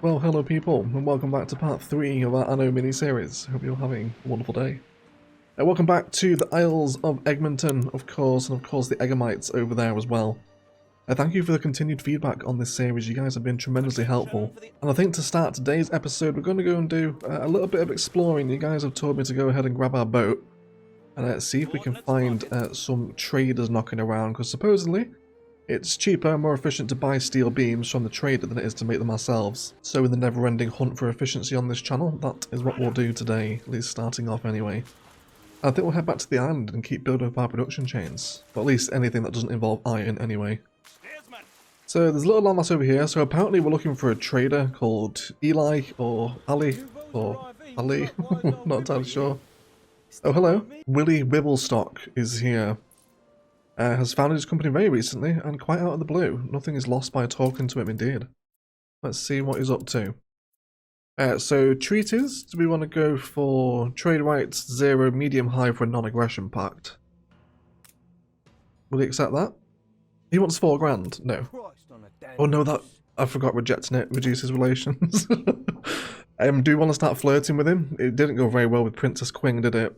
Well, hello people, and welcome back to part 3 of our Anno mini-series. Hope you're having a wonderful day. Welcome back to the Isles of Egmonton, of course, and of course the Eggamites over there as well. Thank you for the continued feedback on this series, you guys have been tremendously helpful. And I think to start today's episode, we're going to go and do a little bit of exploring. You guys have told me to go ahead and grab our boat, and see if we can find some traders knocking around, because supposedly it's cheaper and more efficient to buy steel beams from the trader than it is to make them ourselves. So in the never-ending hunt for efficiency on this channel, that is what we'll do today, at least starting off anyway. I think we'll head back to the island and keep building up our production chains. Or at least anything that doesn't involve iron anyway. So there's a little landmass over here, so apparently we're looking for a trader called Eli or Ali or Ali, not entirely sure. Oh hello, Willie Wibblestock is here. Has founded his company very recently, and quite out of the blue. Nothing is lost by talking to him, indeed. Let's see what he's up to. So, treaties, do we want to go for trade rights 0, medium high for a non-aggression pact? Will he accept that? He wants 4 grand. No. Oh no, that I forgot rejecting it reduces relations. Do you want to start flirting with him? It didn't go very well with Princess Queen, did it?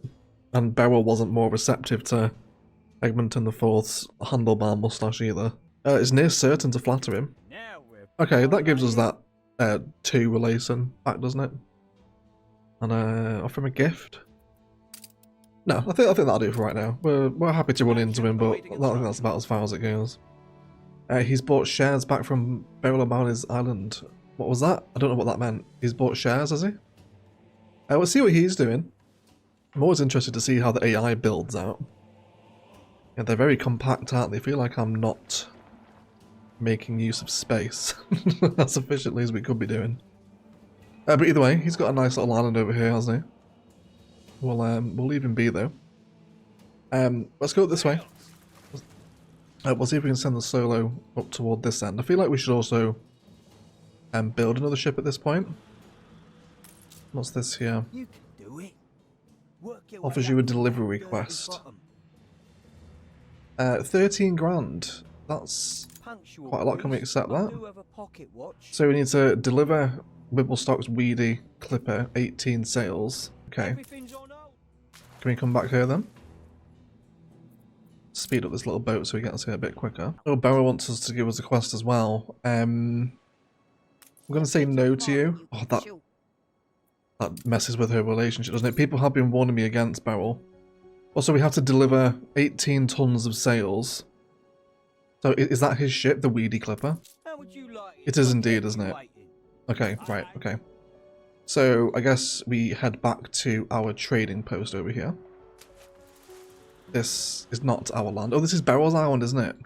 And Beryl wasn't more receptive to Egmonton IV's handlebar mustache either. It's near certain to flatter him. Okay, that gives us that 2 relation back, doesn't it? And offer him a gift. No, I think that'll do for right now. We're happy to run into him, but I think that's about as far as it goes. He's bought shares back from Beryl O'Malley's island. What was that? I don't know what that meant. He's bought shares, has he? We'll see what he's doing. I'm always interested to see how the AI builds out. Yeah, they're very compact, aren't they? I feel like I'm not making use of space as efficiently as we could be doing. But either way, he's got a nice little island over here, hasn't he? We'll leave him be though. Let's go this way. We'll see if we can send the solo up toward this end. I feel like we should also build another ship at this point. What's this here? You can do it. Offers you a delivery request. 13 grand. That's quite a lot. Can we accept that? So we need to deliver Wibblestock's Weedy Clipper 18 sales. Okay. Can we come back here then? Speed up this little boat so we get us here a bit quicker. Oh, Beryl wants us to give us a quest as well. I'm going to say no to you. Oh, that messes with her relationship, doesn't it? People have been warning me against Beryl. Also, we have to deliver 18 tons of sales. So is that his ship, the Weedy Clipper? It is indeed, isn't it? Okay, right, okay. So I guess we head back to our trading post over here. This is not our land. Oh, this is Beryl's Island, isn't it?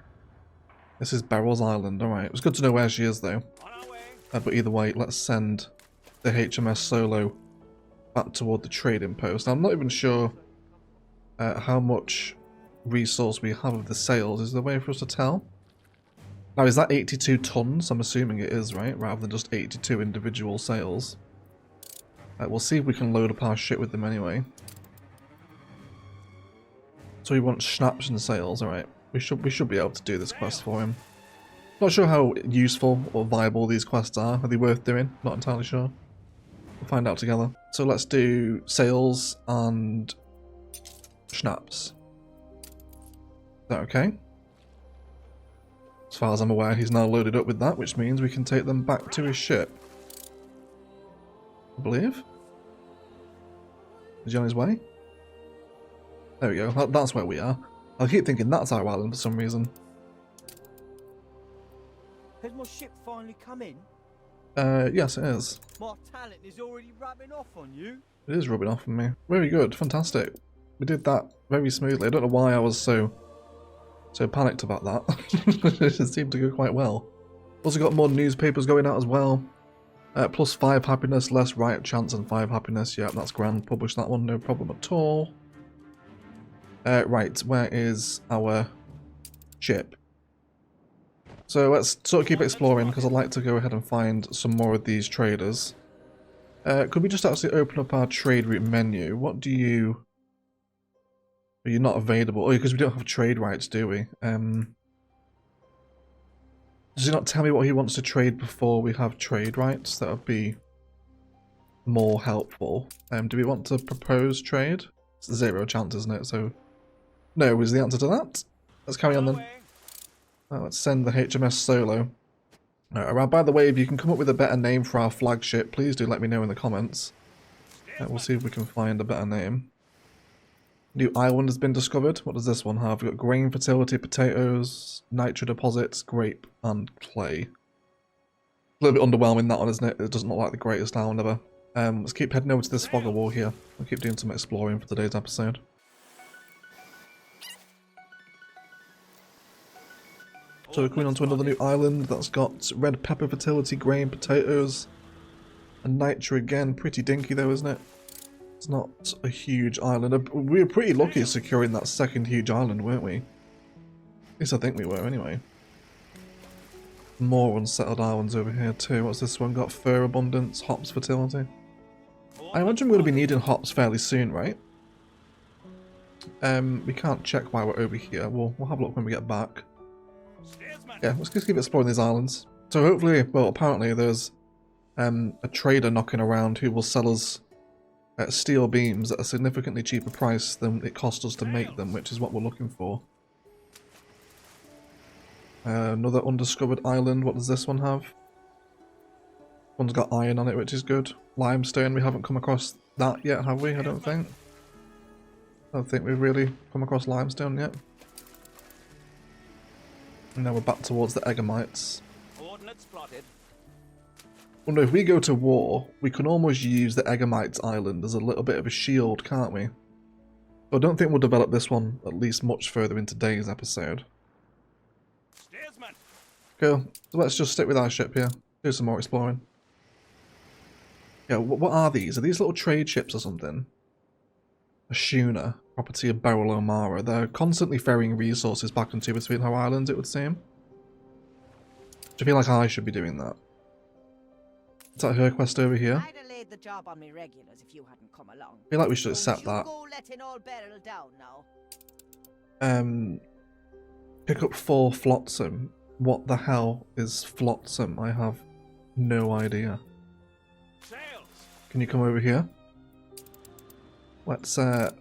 This is Beryl's Island, alright. It was good to know where she is, though. But either way, let's send the HMS Solo back toward the trading post. Now, I'm not even sure how much resource we have of the sales. Is there a way for us to tell? Now, is that 82 tons? I'm assuming it is, right? Rather than just 82 individual sales. We'll see if we can load up our shit with them anyway. So we want schnapps and sales, alright. We should be able to do this quest for him. Not sure how useful or viable these quests are. Are they worth doing? Not entirely sure. We'll find out together. So let's do sales and schnapps. Is that okay? As far as I'm aware, he's now loaded up with that, which means we can take them back to his ship. I believe. Is he on his way? There we go. That's where we are. I keep thinking that's our island for some reason. Has my ship finally come in? Yes it is. My talent is already rubbing off on you. It is rubbing off on me. Very good. Fantastic. We did that very smoothly. I don't know why I was so panicked about that. It seemed to go quite well. Also got more newspapers going out as well. Plus 5 happiness, less riot chance and 5 happiness. Yeah, that's grand. Publish that one, no problem at all. Right, where is our ship? So let's sort of keep exploring because I'd like to go ahead and find some more of these traders. Could we just actually open up our trade route menu? What do you... Are you not available? Oh, because we don't have trade rights, do we? Does he not tell me what he wants to trade before we have trade rights? That would be more helpful. Do we want to propose trade? It's 0 chance, isn't it? So, no is the answer to that. Let's carry on then. Let's send the HMS Solo. Alright, by the way, if you can come up with a better name for our flagship, please do let me know in the comments. We'll see if we can find a better name. New island has been discovered. What does this one have? We've got grain, fertility, potatoes, nitro deposits, grape, and clay. A little bit underwhelming that one, isn't it? It doesn't look like the greatest island ever. Let's keep heading over to this fog of war here. I'll keep doing some exploring for today's episode. So we're coming on to another new island that's got red pepper, fertility, grain, potatoes, and nitro again. Pretty dinky though, isn't it? It's not a huge island. We were pretty lucky securing that second huge island, weren't we? At least I think we were anyway. More unsettled islands over here too. What's this one got? Fur abundance, hops fertility. I imagine we're going to be needing hops fairly soon, right? We can't check why we're over here. We'll have a look when we get back. Yeah, let's just keep exploring these islands. So hopefully, well, apparently there's a trader knocking around who will sell us steel beams at a significantly cheaper price than it cost us to make them, which is what we're looking for. Another undiscovered island. What does this one have? One's got iron on it, which is good. Limestone, we haven't come across that yet, have we? I don't think. I don't think we've really come across limestone yet. And now we're back towards the Eggamites. Coordinates plotted. Wonder if we go to war, we can almost use the Eggamites island as a little bit of a shield, can't we? But I don't think we'll develop this one at least much further into today's episode. Steersman. Cool. So let's just stick with our ship here. Do some more exploring. Yeah, what are these? Are these little trade ships or something? A schooner, property of Beryl O'Mara. They're constantly ferrying resources back and to between our islands, it would seem. Do you feel like I should be doing that? Is that her quest over here? I'd have laid the job on me regulars if you hadn't come along. I feel like we should accept that. Go letting old Beryl down now. Pick up 4 flotsam. What the hell is flotsam? I have no idea. Can you come over here? Let's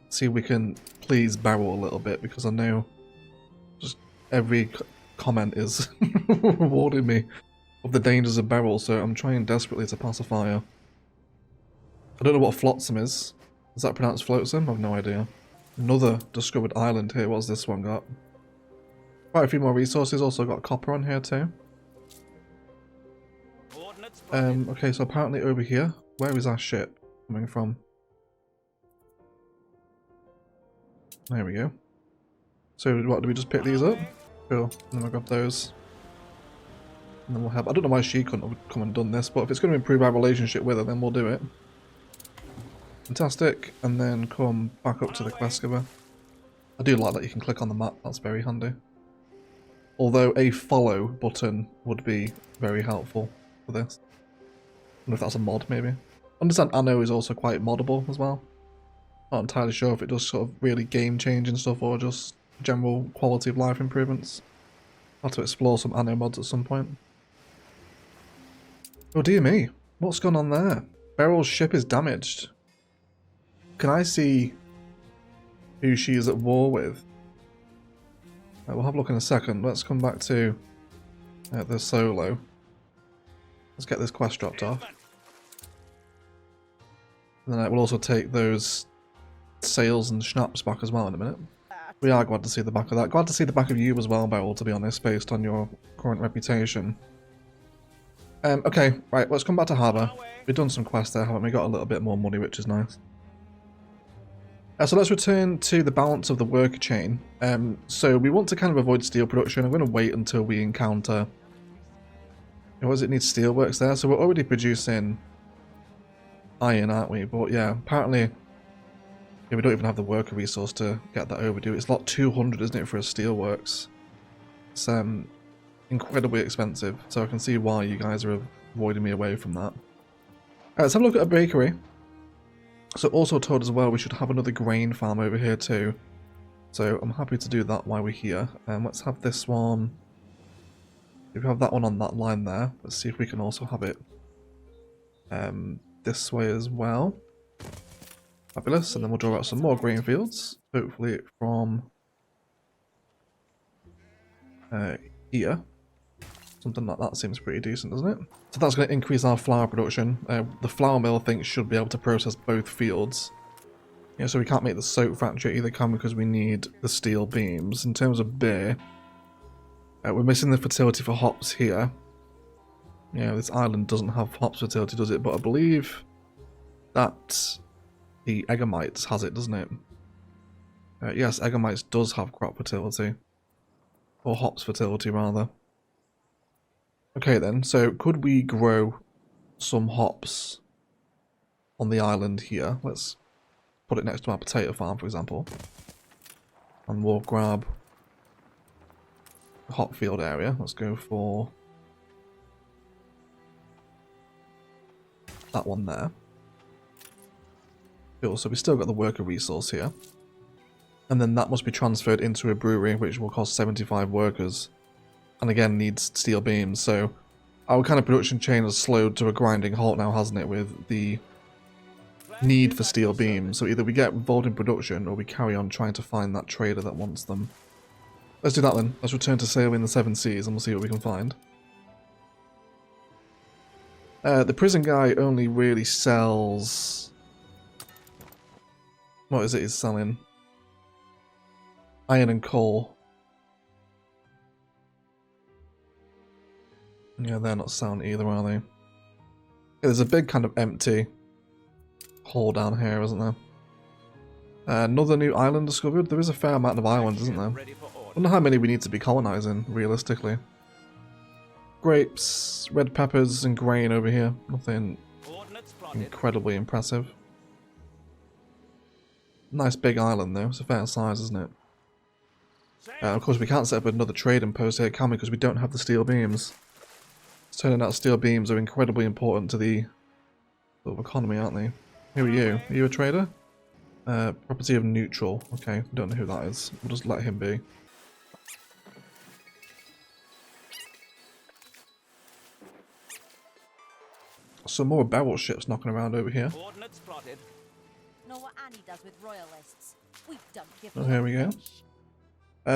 see if we can please Beryl a little bit, because I know just every comment is warning me of the dangers of Beryl, so I'm trying desperately to pacify her. I don't know what flotsam is. Is that pronounced flotsam? I have no idea. Another discovered island here. What's this one got? Quite a few more resources. Also got copper on here too. Okay, so apparently over here, where is our ship coming from? There we go. So what, do we just pick these up? Cool. And then we'll grab those. And then we'll have... I don't know why she couldn't have come and done this, but if it's going to improve our relationship with her, then we'll do it. Fantastic. And then come back up to the quest giver. I do like that you can click on the map. That's very handy. Although a follow button would be very helpful for this. I don't know if that's a mod, maybe. I understand Anno is also quite moddable as well. Not entirely sure if it does sort of really game-changing stuff or just general quality of life improvements. I'll have to explore some Anno mods at some point. Oh dear me, what's gone on there? Beryl's ship is damaged. Can I see who she is at war with? We'll have a look in a second. Let's come back to the Solo. Let's get this quest dropped off. And then we'll also take those sails and schnapps back as well in a minute. We are glad to see the back of that. Glad to see the back of you as well, Beryl, to be honest, based on your current reputation. Okay, right, let's come back to harbour. We've done some quests there, haven't we? Got a little bit more money, which is nice. So let's return to the balance of the worker chain. So we want to kind of avoid steel production. I'm going to wait until we encounter... What does it need? Steelworks there? So we're already producing iron, aren't we? But yeah, apparently... Yeah, we don't even have the worker resource to get that overdue. It's lot 200, isn't it, for a steelworks? It's incredibly expensive, so I can see why you guys are avoiding me away from that. Alright, let's have a look at a bakery. So also told as well we should have another grain farm over here too. So I'm happy to do that while we're here. Let's have this one. If we have that one on that line there, let's see if we can also have it this way as well. Fabulous, and then we'll draw out some more green fields, hopefully from here. Something like that seems pretty decent, doesn't it? So that's going to increase our flour production. The flour mill, I think, should be able to process both fields. Yeah, so we can't make the soap factory either, can we? Because we need the steel beams. In terms of beer, we're missing the fertility for hops here. Yeah, this island doesn't have hops fertility, does it? But I believe that the Eggamites has it, doesn't it? Yes, Eggamites does have crop fertility. Or hops fertility, rather. Okay then, so could we grow some hops on the island here? Let's put it next to our potato farm, for example. And we'll grab the hop field area. Let's go for that one there. Cool, so we still got the worker resource here. And then that must be transferred into a brewery, which will cost 75 workers. And again, needs steel beams, so our kind of production chain has slowed to a grinding halt now, hasn't it, with the need for steel beams. So either we get involved in production, or we carry on trying to find that trader that wants them. Let's do that then. Let's return to sailing the Seven Seas, and we'll see what we can find. The prison guy only really sells... What is it he's selling? Iron and coal. Yeah, they're not selling either, are they? Yeah, there's a big kind of empty hole down here, isn't there? Another new island discovered. There is a fair amount of islands, isn't there? I wonder how many we need to be colonizing, realistically. Grapes, red peppers, and grain over here. Nothing incredibly impressive. Nice big island, though. It's a fair size, isn't it? Of course, we can't set up another trading post here, can we? Because we don't have the steel beams. It's turning out steel beams are incredibly important to the sort of economy, aren't they? Who are you? Are you a trader? Property of neutral. Okay, don't know who that is. We'll just let him be. Some more barrel ships knocking around over here. Know what Annie does with royalists? We don't give Oh, here we go.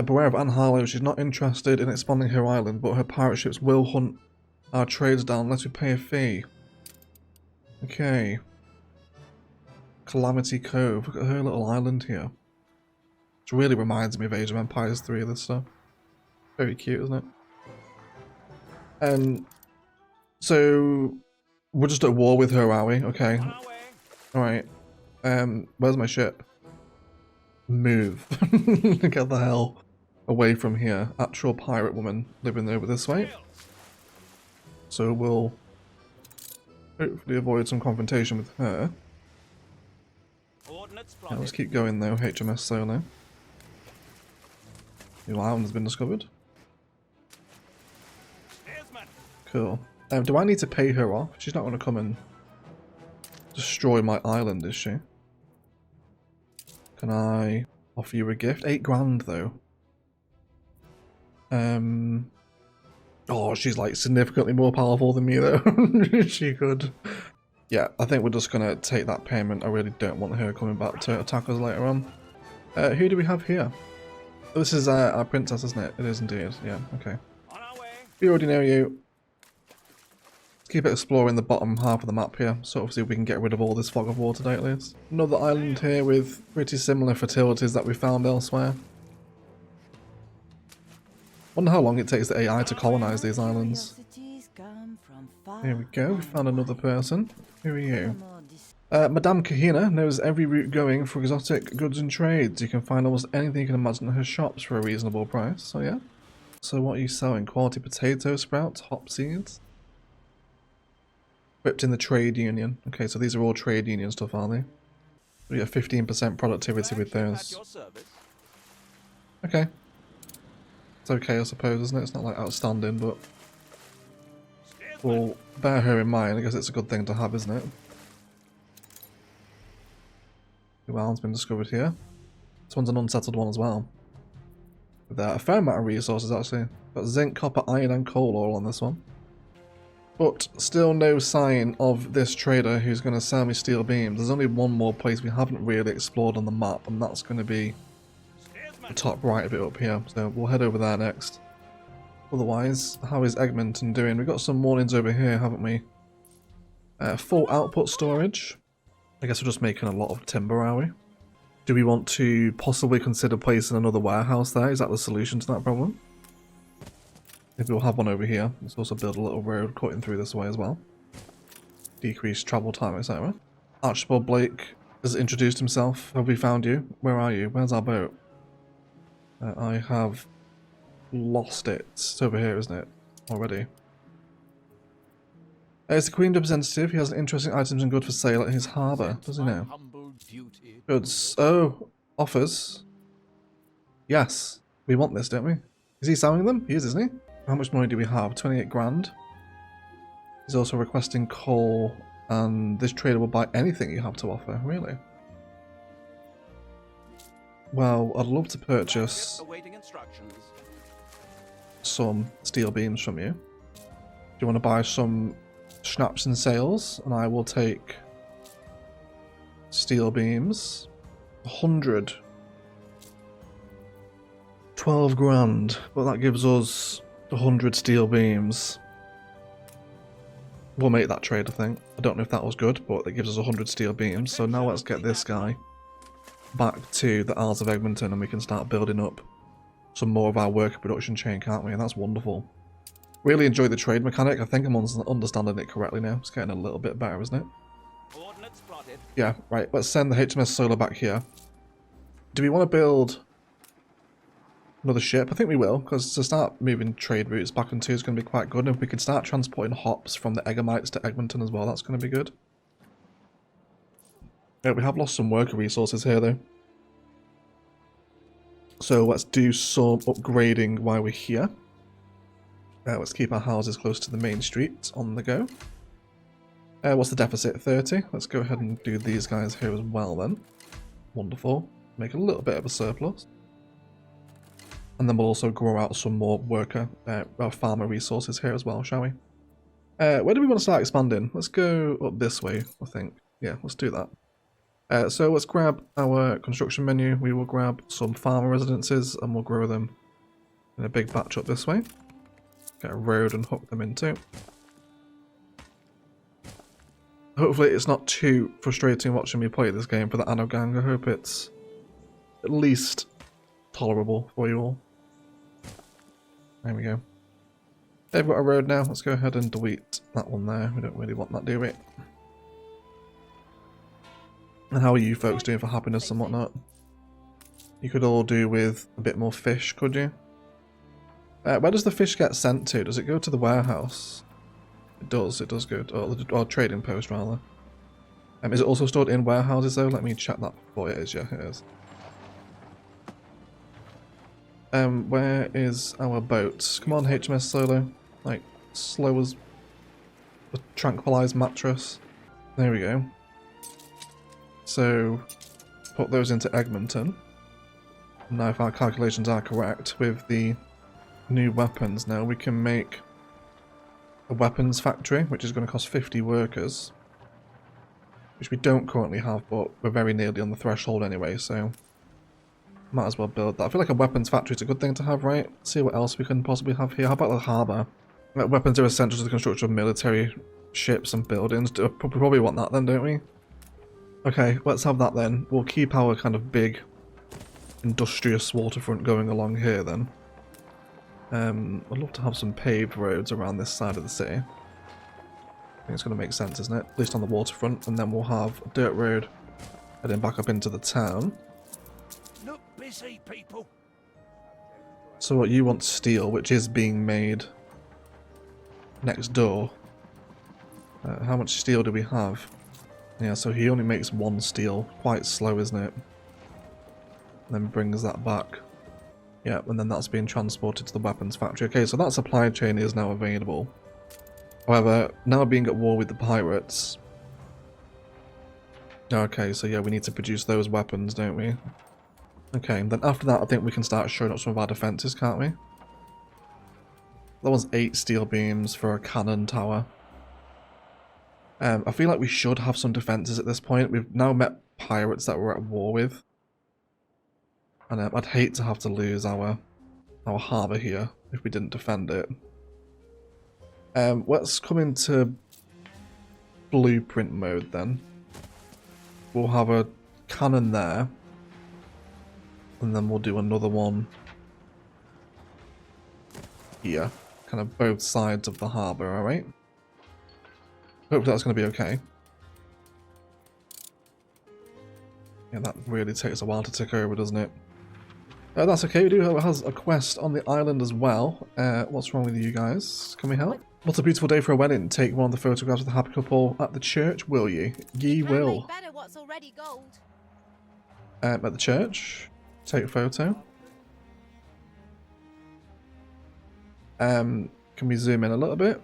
Beware of Anne Harlow. She's not interested in expanding her island, but her pirate ships will hunt our trades down unless we pay a fee. Okay. Calamity Cove. Look at her little island here. It really reminds me of Age of Empires 3, this stuff. Very cute, isn't it? And so we're just at war with her, are we? Okay. Alright. Where's my ship? Move. Get the hell away from here. Actual pirate woman living over this way. So we'll hopefully avoid some confrontation with her. Yeah, let's keep going though, HMS Solo. New island has been discovered. Cool. Do I need to pay her off? She's not going to come and destroy my island, is she? Can I offer you a gift? 8 grand though. Oh, she's like significantly more powerful than me though. She could. Yeah, I think we're just going to take that payment. I really don't want her coming back to attack us later on. Who do we have here? Oh, this is our princess, isn't it? It is indeed. Yeah, okay. We already know you. Let's keep exploring the bottom half of the map here, so obviously we can get rid of all this fog of war today at least. Another island here with pretty similar fertilities that we found elsewhere. Wonder how long it takes the AI to colonize these islands. Here we go, we found another person. Who are you? Madame Kahina knows every route going for exotic goods and trades. You can find almost anything you can imagine in her shops for a reasonable price, so yeah. So what are you selling? Quality potato sprouts, hop seeds? Equipped in the trade union. Okay, so these are all trade union stuff, are they? We get 15% productivity with those. Okay. It's okay, I suppose, isn't it? It's not like outstanding, but we'll bear her in mind. I guess it's a good thing to have, isn't it? New island's been discovered here. This one's an unsettled one as well. There a fair amount of resources actually. Got zinc, copper, iron and coal all on this one. But still no sign of this trader who's going to sell me steel beams. There's only one more place we haven't really explored on the map, and that's going to be the top right of it up here. So we'll head over there next. Otherwise, how is Egmonton doing? We've got some mornings over here, haven't we? Full output storage. I guess we're just making a lot of timber, are we? Do we want to possibly consider placing another warehouse there? Is that the solution to that problem? Maybe we'll have one over here. Let's also build a little road cutting through this way as well. Decrease travel time, etc. Archibald Blake has introduced himself. Have we found you? Where are you? Where's our boat? I have lost it. It's over here, isn't it? Already. It's the Queen representative. He has interesting items and goods for sale at his harbour. Does he know? Goods. Oh, offers. Yes. We want this, don't we? Is he selling them? He is, isn't he? How much money do we have? 28 grand. He's also requesting coal, and this trader will buy anything you have to offer. Really? Well, I'd love to purchase some steel beams from you. Do you want to buy some schnapps and sails? And I will take steel beams. 100. 12 grand. But that gives us 100 steel beams. We'll make that trade, I think. I don't know if that was good, but it gives us 100 steel beams. So now let's get this guy back to the Isles of Egmonton and we can start building up some more of our worker production chain, can't we? And that's wonderful. Really enjoy the trade mechanic. I think I'm understanding it correctly now. It's getting a little bit better, isn't it? Yeah, right. Let's send the HMS Solar back here. Do we want to build another ship? I think we will, because to start moving trade routes back into is going to be quite good. And if we could start transporting hops from the Eggamites to Egmonton as well, that's going to be good. Yeah, we have lost some worker resources here though. So let's do some upgrading while we're here. Let's keep our houses close to the main street on the go. What's the deficit? 30. Let's go ahead and do these guys here as well then. Wonderful. Make a little bit of a surplus. And then we'll also grow out some more worker, farmer resources here as well, shall we? Where do we want to start expanding? Let's go up this way, I think. Yeah, let's do that. So let's grab our construction menu. We will grab some farmer residences and we'll grow them in a big batch up this way. Get a road and hook them into. Hopefully it's not too frustrating watching me play this game for the Anno gang. I hope it's at least tolerable for you all. There we go. They've got a road now. Let's go ahead and delete that one there. We don't really want that, do we? And how are you folks doing for happiness and whatnot? You could all do with a bit more fish, could you? Where does the fish get sent to? Does it go to the warehouse? It does go to, or trading post rather. Is it also stored in warehouses though? Let me check that before it is, yeah it is. Where is our boat? Come on HMS Solo. Like, slow as a tranquilized mattress. There we go. So, put those into Egmonton. Now if our calculations are correct, with the new weapons now we can make a weapons factory, which is going to cost 50 workers. Which we don't currently have, but we're very nearly on the threshold anyway, so might as well build that. I feel like a weapons factory is a good thing to have, right? Let's see what else we can possibly have here. How about the harbour? Weapons are essential to the construction of military ships and buildings. We probably want that then, don't we? Okay, let's have that then. We'll keep our kind of big industrious waterfront going along here then. I'd love to have some paved roads around this side of the city. I think it's going to make sense, isn't it? At least on the waterfront, and then we'll have a dirt road heading back up into the town. Look busy, people. So what, you want steel, which is being made next door. How much steel do we have? Yeah, so he only makes one steel. Quite slow, isn't it? And then brings that back. Yeah, and then that's being transported to the weapons factory. Okay, so that supply chain is now available. However, now being at war with the pirates. Okay, so yeah, we need to produce those weapons, don't we? Okay, then after that I think we can start showing up some of our defences, can't we? That was 8 steel beams for a cannon tower. I feel like we should have some defences at this point. We've now met pirates that we're at war with. And I'd hate to have to lose our harbour here if we didn't defend it. Let's come into blueprint mode then. We'll have a cannon there. And then we'll do another one here. Kind of both sides of the harbour, alright? Hopefully that's going to be okay. Yeah, that really takes a while to tick over, doesn't it? That's okay, we do have a quest on the island as well. What's wrong with you guys? Can we help? What a beautiful day for a wedding. Take one of the photographs of the happy couple at the church, will ye? Ye will. Better what's already gold. At the church. Take a photo. Can we zoom in a little bit?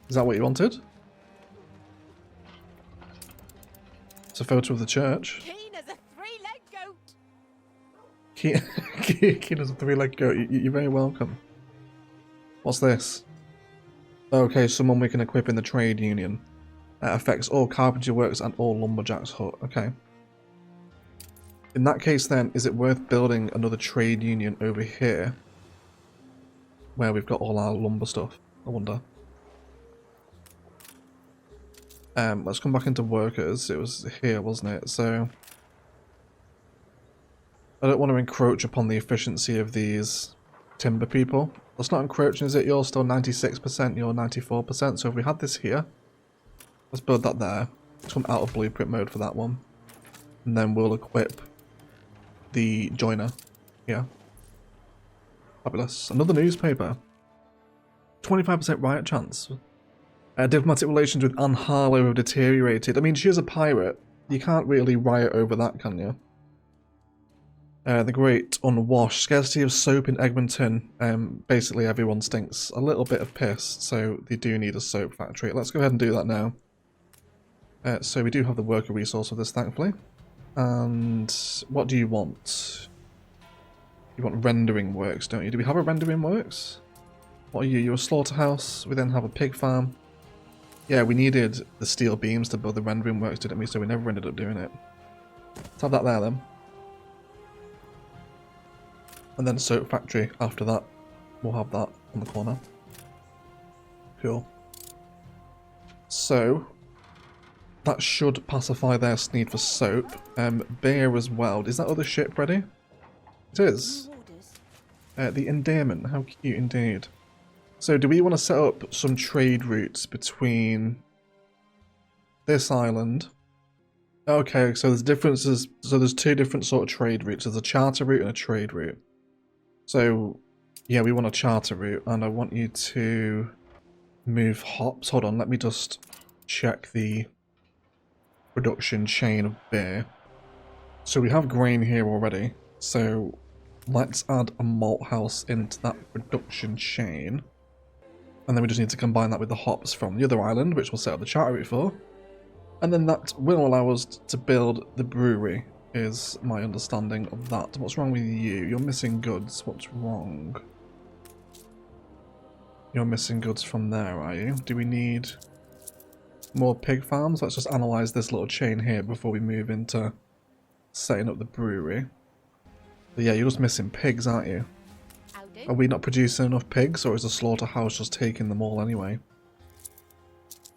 Is that what you wanted? It's a photo of the church. Keen as a three-legged goat. Keen as a three-legged goat. You're very welcome. What's this? Okay, someone we can equip in the trade union. Affects all carpentry works and all lumberjacks' hut. Okay. In that case then, is it worth building another trade union over here? Where we've got all our lumber stuff, I wonder. Let's come back into workers. It was here, wasn't it? So I don't want to encroach upon the efficiency of these timber people. That's not encroaching, is it? You're still 96%, you're 94%. So if we had this here, let's build that there. Let's come out of blueprint mode for that one. And then we'll equip the joiner here. Fabulous. Another newspaper. 25% riot chance. Diplomatic relations with Anne Harlow have deteriorated. I mean, she is a pirate. You can't really riot over that, can you? The Great Unwashed. Scarcity of soap in Egmonton. Basically, everyone stinks a little bit of piss, so they do need a soap factory. Let's go ahead and do that now. So we do have the worker resource for this, thankfully. And what do you want? You want rendering works, don't you? Do we have a rendering works? What are you? You're a slaughterhouse. We then have a pig farm. Yeah, we needed the steel beams to build the rendering works, didn't we? So we never ended up doing it. Let's have that there then. And then soap factory after that. We'll have that on the corner. Cool. So that should pacify their need for soap. Beer as well. Is that other ship ready? It is. The endearment. How cute indeed. So do we want to set up some trade routes between this island? Okay, so there's differences. So there's two different sort of trade routes. There's a charter route and a trade route. So yeah, we want a charter route, and I want you to move hops. Hold on, let me just check the production chain of beer. So we have grain here already. So let's add a malt house into that production chain. And then we just need to combine that with the hops from the other island, which we'll set up the charter route for. And then that will allow us to build the brewery, is my understanding of that. What's wrong with you? You're missing goods. What's wrong? You're missing goods from there, are you? Do we need more pig farms? Let's just analyse this little chain here before we move into setting up the brewery. But yeah, you're just missing pigs, aren't you? Are we not producing enough pigs, or is the slaughterhouse just taking them all anyway?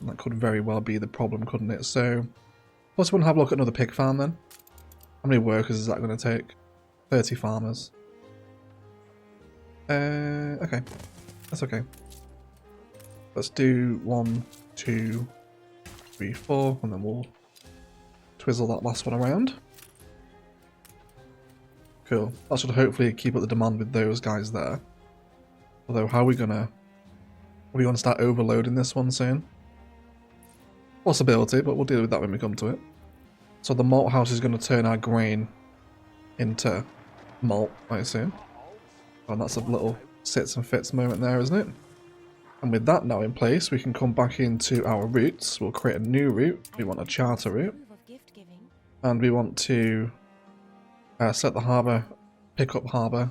That could very well be the problem, couldn't it? So let's go and have a look at another pig farm then. How many workers is that going to take? 30 farmers. Okay. That's okay. Let's do 1, 2, 3, 4, and then we'll twizzle that last one around. Cool. That should hopefully keep up the demand with those guys there. Although, how are we gonna... Are we gonna start overloading this one soon? Possibility, but we'll deal with that when we come to it. So the malt house is going to turn our grain into malt, I assume. And that's a little sits and fits moment there, isn't it? And with that now in place, we can come back into our routes. We'll create a new route. We want a charter route. And we want to set the harbour, pick up harbour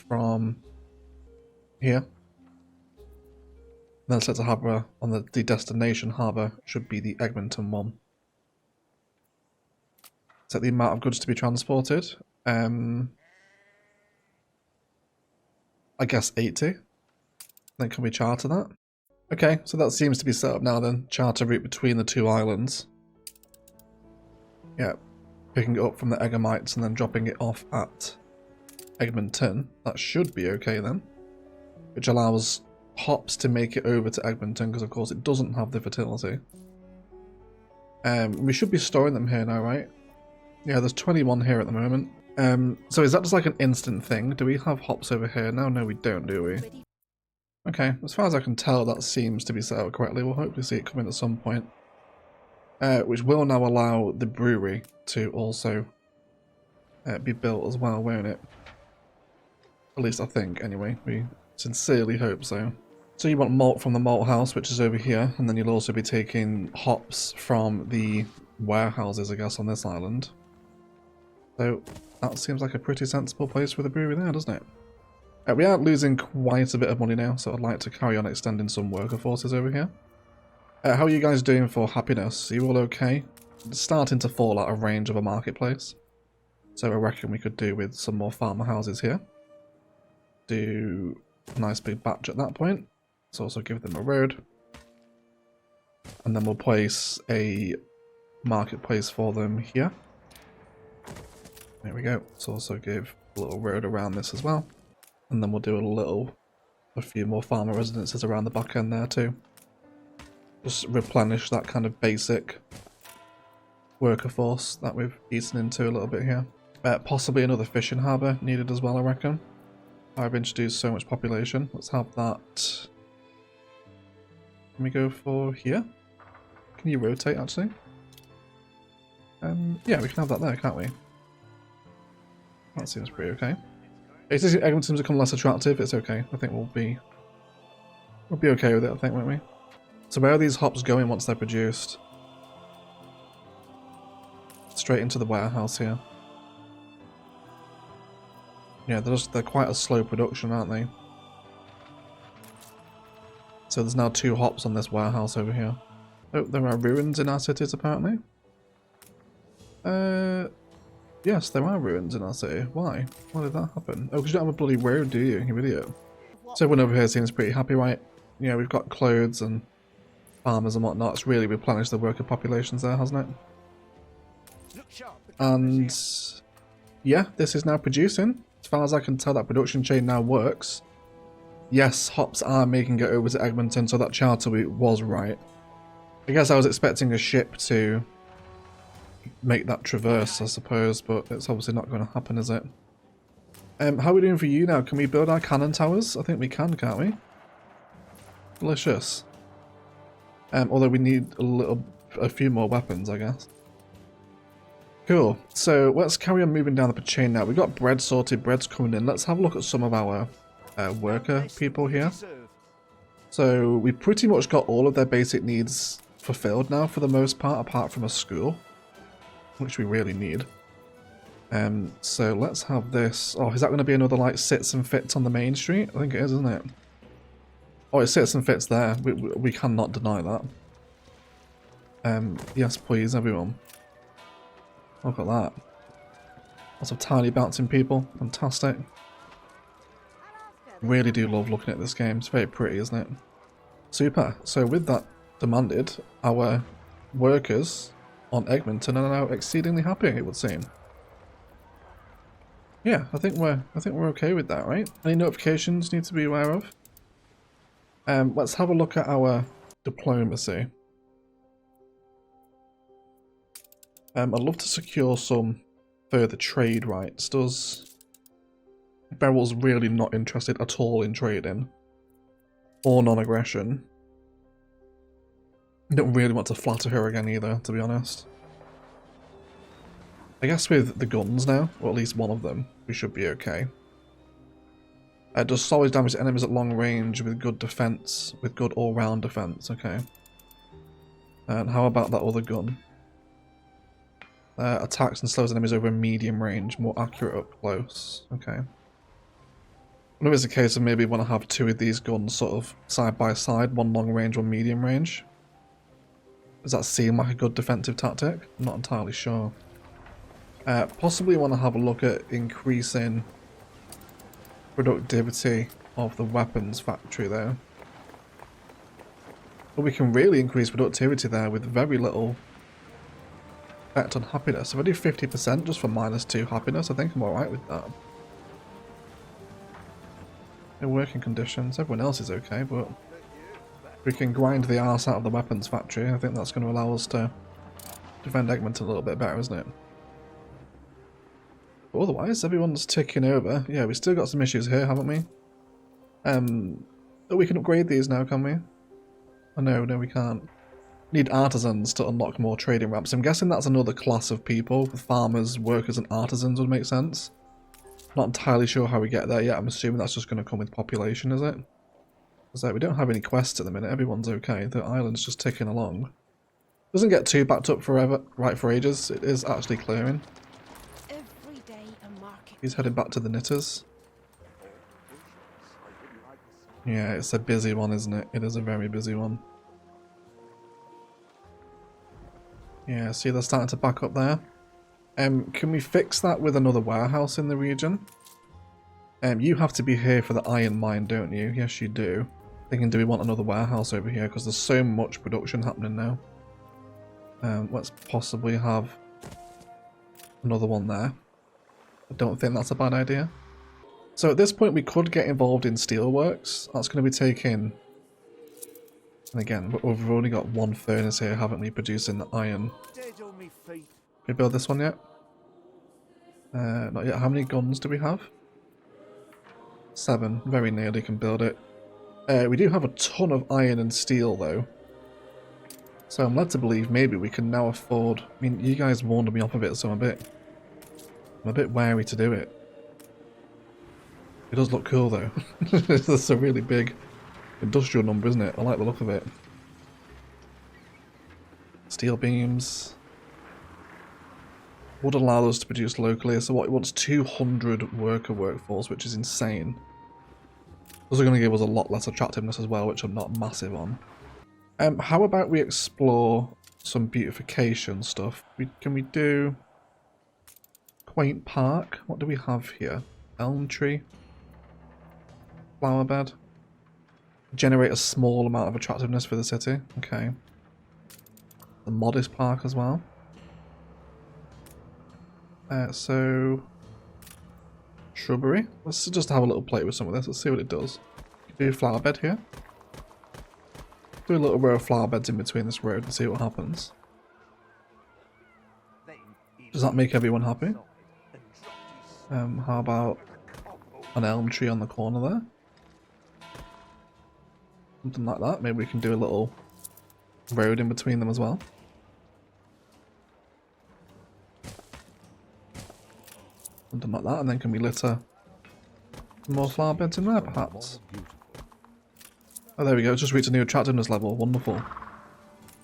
from here. Then set the harbour on the destination harbour should be the Egmonton one. Set the amount of goods to be transported. I guess 80. Then can we charter that? Okay, so that seems to be set up now then. Charter route between the two islands. Yeah, picking it up from the Eggamites and then dropping it off at Egmonton. That should be okay then. Which allows hops to make it over to Egmonton because of course it doesn't have the fertility. We should be storing them here now, right? Yeah, there's 21 here at the moment. So is that just like an instant thing? Do we have hops over here now? No, we don't, do we? Okay, as far as I can tell, that seems to be set up correctly. We'll hopefully see it come in at some point. Which will now allow the brewery to also be built as well, won't it? At least I think, anyway. We sincerely hope so. So you want malt from the malt house, which is over here, and then you'll also be taking hops from the warehouses, I guess, on this island. So that seems like a pretty sensible place for the brewery there, doesn't it? We are losing quite a bit of money now, so I'd like to carry on extending some worker forces over here. How are you guys doing for happiness? Are you all okay? It's starting to fall out of range of a marketplace. So I reckon we could do with some more farmer houses here. Do a nice big batch at that point. Let's also give them a road. And then we'll place a marketplace for them here. There we go. Let's also give a little road around this as well. And then we'll do a few more farmer residences around the back end there too. Just replenish that kind of basic worker force that we've eaten into a little bit here. Possibly another fishing harbour needed as well, I reckon. I've introduced so much population. Let's have that. Can we go for here? Can you rotate actually? Yeah, we can have that there, can't we? That seems pretty okay. It's just Egmonton's become less attractive. It's okay. I think we'll be okay with it. I think, won't we? So where are these hops going once they're produced? Straight into the warehouse here. Yeah, they're quite a slow production, aren't they? So there's now 2 hops on this warehouse over here. Oh, there are ruins in our cities apparently. Yes, there are ruins in our city. Why? Why did that happen? Oh, because you don't have a bloody road, do you? You idiot. So everyone over here seems pretty happy, right? Yeah, we've got clothes and farmers and whatnot. It's really replenished the worker populations there, hasn't it? And yeah, this is now producing. As far as I can tell, that production chain now works. Yes, hops are making it over to Egmonton, so that charter was right. I guess I was expecting a ship to make that traverse, I suppose, but it's obviously not going to happen, is it? How are we doing for you now? Can we build our cannon towers? I think we can, can't we? Delicious. Although we need a few more weapons, I guess. Cool. So let's carry on moving down the chain now. We've got bread sorted, bread's coming in. Let's have a look at some of our worker people here. So we pretty much got all of their basic needs fulfilled now for the most part, apart from a school, which we really need. So let's have this. Oh, is that going to be another like sits and fits on the main street? I think it is, isn't it? Oh, it sits and fits there. We cannot deny that. Yes, please, everyone. Look at that. Lots of tiny bouncing people. Fantastic. Really do love looking at this game. It's very pretty, isn't it? Super. So with that demanded, our workers on Egmonton are now exceedingly happy, it would seem. Yeah, I think we're okay with that, right? Any notifications need to be aware of? Let's have a look at our diplomacy. I'd love to secure some further trade rights. Beryl's really not interested at all in trading or non-aggression. I don't really want to flatter her again either, to be honest. I guess with the guns now, or at least one of them, we should be okay. Does solid damage to enemies at long range with good defense, with good all-round defense, okay. And how about that other gun? Attacks and slows enemies over a medium range, more accurate up close. Okay. I wonder if it's a case of maybe want to have two of these guns sort of side by side, one long range, one medium range. Does that seem like a good defensive tactic? I'm not entirely sure. Possibly want to have a look at increasing productivity of the weapons factory though. But we can really increase productivity there with very little effect on happiness. If I do 50% just for -2 happiness, I think I'm alright with that. In working conditions, everyone else is okay, but we can grind the arse out of the weapons factory. I think that's going to allow us to defend Egmonton a little bit better, isn't it? But otherwise, everyone's ticking over. Yeah, we've still got some issues here, haven't we? Oh, we can upgrade these now, can we? Oh no, we can't. Need artisans to unlock more trading ramps. I'm guessing that's another class of people. Farmers, workers, and artisans would make sense. Not entirely sure how we get there yet. I'm assuming that's just going to come with population, is it? Because we don't have any quests at the minute. Everyone's okay. The island's just ticking along. Doesn't get too backed up forever, right for ages. It is actually clearing. Every day a market. He's heading back to the knitters. Yeah, it's a busy one, isn't it? It is a very busy one. Yeah, see they're starting to back up there. Can we fix that with another warehouse in the region? You have to be here for the iron mine, don't you? Yes, you do. Thinking, do we want another warehouse over here? Because there's so much production happening now. Let's possibly have another one there. I don't think that's a bad idea. So at this point we could get involved in steelworks. That's going to be taking... And again, we've only got one furnace here, haven't we, producing the iron. Dead on me feet. Can we build this one yet? Not yet. How many guns do we have? 7. Very nearly can build it. We do have a ton of iron and steel though. So I'm led to believe maybe we can now afford... I mean, you guys warned me off of it, so I'm a bit wary to do it. It does look cool though. That's a really big industrial number, isn't it? I like the look of it. Steel beams. Would allow us to produce locally. So what, it wants 200 worker workforce, which is insane. Those are going to give us a lot less attractiveness as well, which I'm not massive on. How about we explore some beautification stuff? Can we do Quaint Park? What do we have here? Elm tree? Flower bed? Generate a small amount of attractiveness for the city. Okay. The modest park as well. So shrubbery. Let's just have a little play with some of this. Let's see what it does. Do a flower bed here. Do a little row of flower beds in between this road and see what happens. Does that make everyone happy? How about an elm tree on the corner there? Something like that. Maybe we can do a little road in between them as well. Something like that, and then can we litter some more flower beds in there, perhaps? Oh, there we go. It's just reached a new attractiveness level. Wonderful.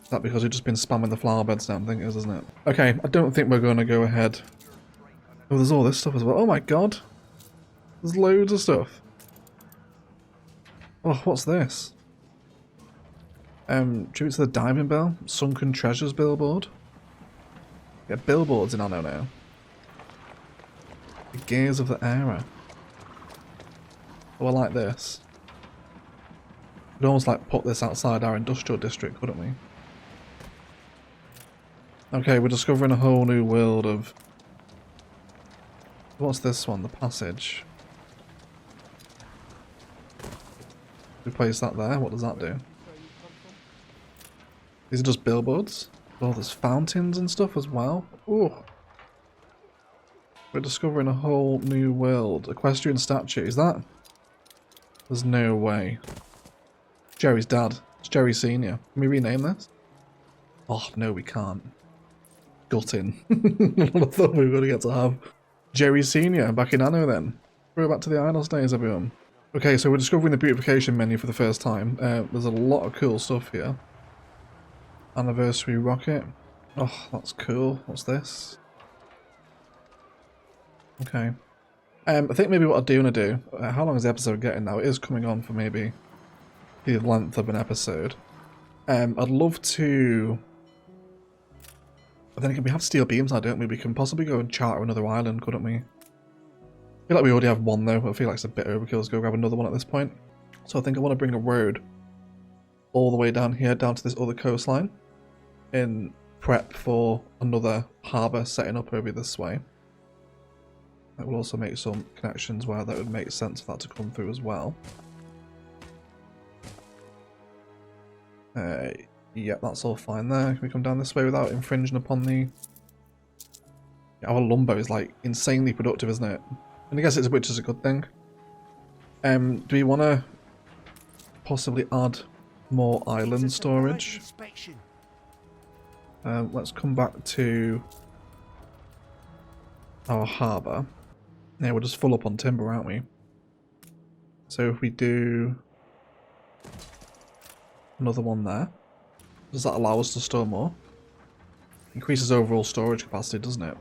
Is that because we've just been spamming the flower beds down? I think it is, isn't it? Okay, I don't think we're going to go ahead. Oh, there's all this stuff as well. Oh my god. There's loads of stuff. Oh, what's this? Tribute to the Diamond Bell. Sunken Treasures billboard. Yeah, billboards in Anno now. The Gears of the Era. Oh, I like this. We'd almost like put this outside our industrial district, couldn't we? Okay, we're discovering a whole new world of... What's this one? The passage. We place that there. What does that do? These are just billboards. Oh, there's fountains and stuff as well. Ooh. We're discovering a whole new world. Equestrian statue. Is that? There's no way. Jerry's dad. It's Jerry Senior. Can we rename this? Oh, no, we can't. Gutting. I thought we were going to get to have Jerry Senior back in Anno then. We're back to the Idols days, everyone. Okay, so we're discovering the beautification menu for the first time. There's a lot of cool stuff here. Anniversary rocket. Oh, that's cool. What's this? Okay. I think maybe what I do want to do, how long is the episode getting now? It is coming on for maybe the length of an episode. I'd love to... But then again, we have steel beams now, don't we? We can possibly go and charter another island, couldn't we? I feel like we already have one though. I feel like it's a bit overkill to go grab another one at this point. So I think I want to bring a road all the way down here, down to this other coastline, in prep for another harbour setting up over this way. That will also make some connections where that would make sense for that to come through as well. Yeah, that's all fine there. Can we come down this way without infringing upon the... Our lumber is like insanely productive, isn't it? And I guess it's, which is a good thing. Do we want to possibly add more island storage? Let's come back to our harbour. Yeah, we're just full up on timber, aren't we? So if we do another one there, does that allow us to store more? Increases overall storage capacity, doesn't it?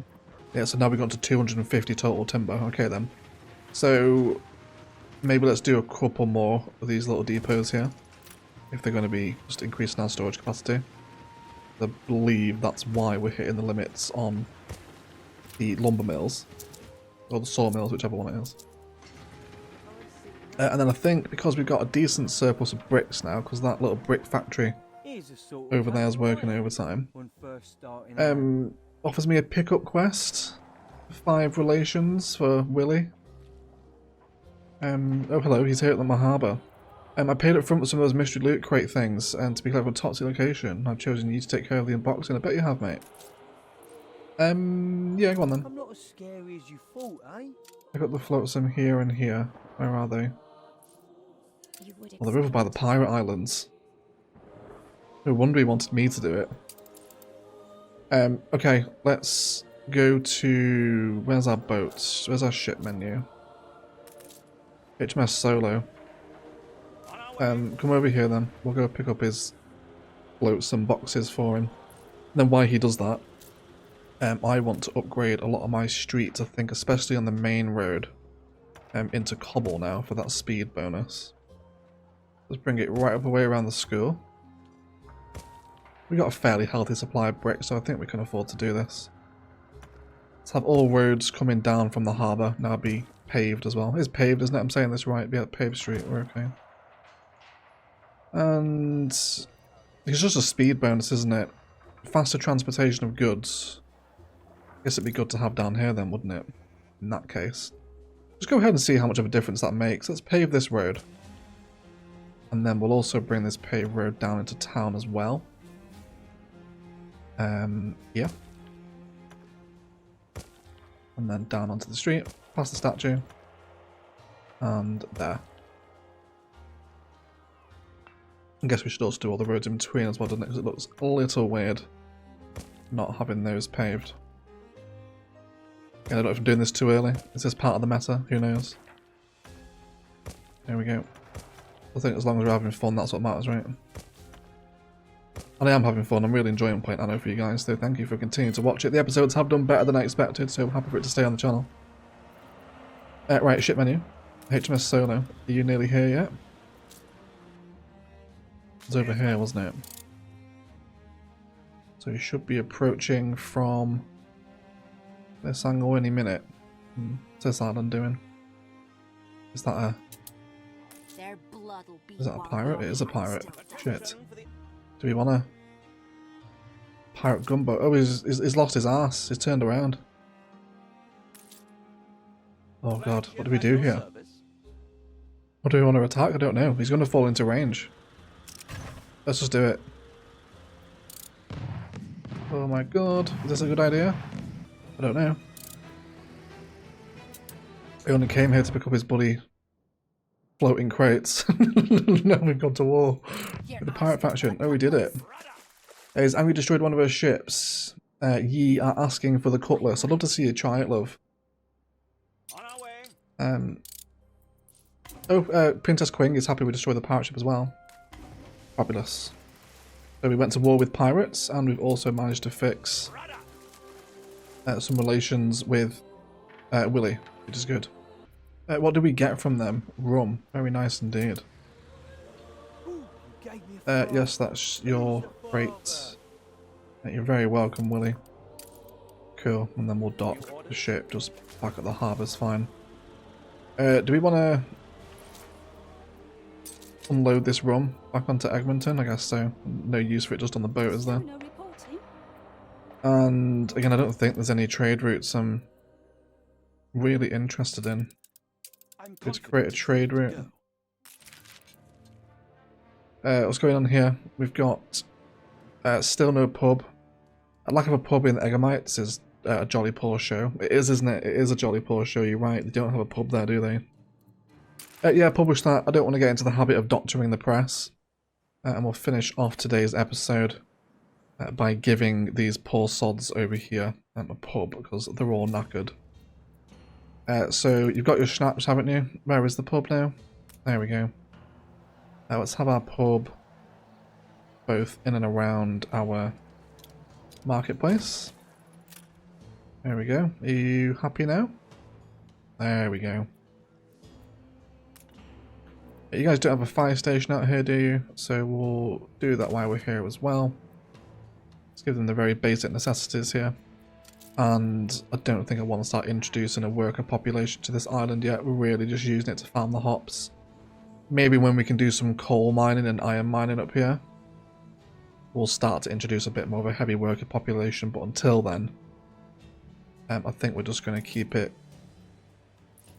Yeah, so now we've got to 250 total timber. Okay then. So maybe let's do a couple more of these little depots here, if they're going to be just increasing our storage capacity. I believe that's why we're hitting the limits on the lumber mills. Or the sawmills, whichever one it is. And then I think because we've got a decent surplus of bricks now, because that little brick factory over there is working overtime, offers me a pickup quest. 5 relations for Willie. Oh hello, he's here at my harbour. I paid up front for some of those mystery loot crate things, and to be clear of a toxic location, I've chosen you to take care of the unboxing. I bet you have, mate. Yeah, go on then. I'm not as scary as you thought, eh? I got the flotsam here and here. Where are they? Well, they're over by the pirate islands. No wonder he wanted me to do it. Okay, let's go to... Where's our boats? Where's our ship menu? HMS Solo. Come over here then. We'll go pick up his flotsam boxes for him. And then while he does that, I want to upgrade a lot of my streets, I think, especially on the main road, into cobble now for that speed bonus. Let's bring it right up the way around the school. We got a fairly healthy supply of bricks, so I think we can afford to do this. Let's have all roads coming down from the harbour now be paved as well. It's paved, isn't it? I'm saying this right. Yeah, paved street. We're okay. And it's just a speed bonus, isn't it? Faster transportation of goods. Guess it'd be good to have down here then, wouldn't it? In that case. Just go ahead and see how much of a difference that makes. Let's pave this road. And then we'll also bring this paved road down into town as well. Yeah. And then down onto the street, past the statue. And there. I guess we should also do all the roads in between as well, doesn't it? Because it looks a little weird not having those paved. Yeah, I don't know if I'm doing this too early. Is this part of the meta? Who knows? There we go. I think as long as we're having fun, that's what matters, right? And I am having fun. I'm really enjoying playing Anno for you guys, so thank you for continuing to watch it. The episodes have done better than I expected, so I'm happy for it to stay on the channel. Right, ship menu. HMS Solo. Are you nearly here yet? It was over here, wasn't it? So you should be approaching from this angle any minute. What's this island doing? Is that a... Is that a pirate? It is a pirate. Shit. Do we want to... Pirate gunboat? Oh, he's lost his ass. He's turned around. Oh god, what do we do here? What do we want to attack? I don't know. He's going to fall into range. Let's just do it. Oh my god. Is this a good idea? I don't know. He only came here to pick up his bloody floating crates. Now we've gone to war with the pirate faction. Oh, we did it. He's angry destroyed one of our ships. Ye are asking for the cutlass. I'd love to see you try it, love. Princess Queen is happy we destroyed the pirate ship as well. Fabulous. So we went to war with pirates, and we've also managed to fix some relations with Willie, which is good. What do we get from them? Rum. Very nice indeed. Yes, that's your freight. You're very welcome, Willie. Cool, and then we'll dock the ship just back at the harbour's fine. Do we want to unload this rum back onto Egmonton? I guess so. No use for it just on the boat, is there? And again, I don't think there's any trade routes I'm really interested in. Let's create a trade route. What's going on here? We've got still no pub. A lack of a pub in Eggamites is a jolly poor show. It is, isn't it? It is a jolly poor show, you're right. They don't have a pub there, do they? Yeah, publish that. I don't want to get into the habit of doctoring the press. And we'll finish off today's episode by giving these poor sods over here a pub, because they're all knackered. So you've got your schnapps, haven't you? Where is the pub now? There we go. Let's have our pub both in and around our marketplace. There we go. Are you happy now? There we go. You guys don't have a fire station out here, do you? So we'll do that while we're here as well. Let's give them the very basic necessities here. And I don't think I want to start introducing a worker population to this island yet. We're really just using it to farm the hops. Maybe when we can do some coal mining and iron mining up here, we'll start to introduce a bit more of a heavy worker population. But until then, I think we're just going to keep it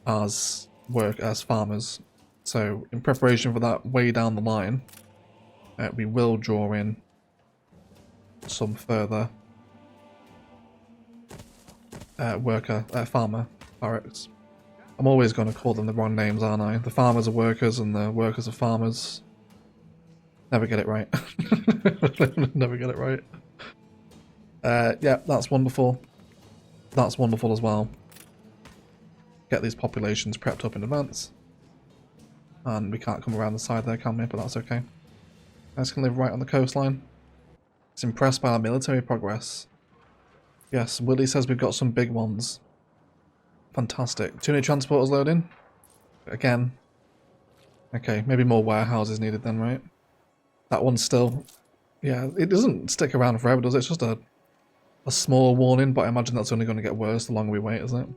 as farmers. So in preparation for that way down the line, we will draw in some further farmer barracks. I'm always going to call them the wrong names, aren't I? The farmers are workers and the workers are farmers. Never get it right. Never get it right. Yeah, that's wonderful. That's wonderful as well. Get these populations prepped up in advance. And we can't come around the side there, can we? But that's okay. Guys can live right on the coastline. It's impressed by our military progress. Yes, Willie says we've got some big ones. Fantastic. 2 new transporters loading. Again. Okay, maybe more warehouses needed then, right? That one's still... Yeah, it doesn't stick around forever, does it? It's just a small warning, but I imagine that's only going to get worse the longer we wait, isn't it?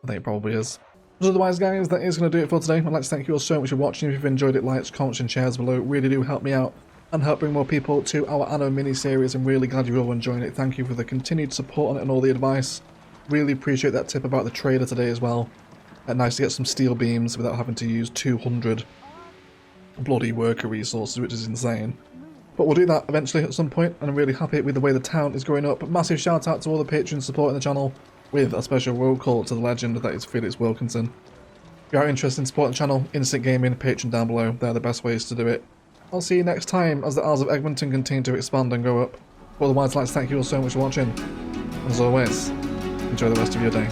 I think it probably is. But otherwise, guys, that is going to do it for today. I'd like to thank you all so much for watching. If you've enjoyed it, likes, comments and shares below really do help me out and help bring more people to our Anno mini-series. I'm really glad you're all enjoying it. Thank you for the continued support on it and all the advice. Really appreciate that tip about the trader today as well. Nice to get some steel beams without having to use 200 bloody worker resources, which is insane. But we'll do that eventually at some point, and I'm really happy with the way the town is growing up. Massive shout out to all the patrons supporting the channel, with a special roll call to the legend that is Felix Wilkinson. If you are interested in supporting the channel, Instant Gaming, Patreon down below, they're the best ways to do it. I'll see you next time as the Isles of Egmonton continue to expand and grow up. But otherwise, I'd like to thank you all so much for watching. And as always, enjoy the rest of your day.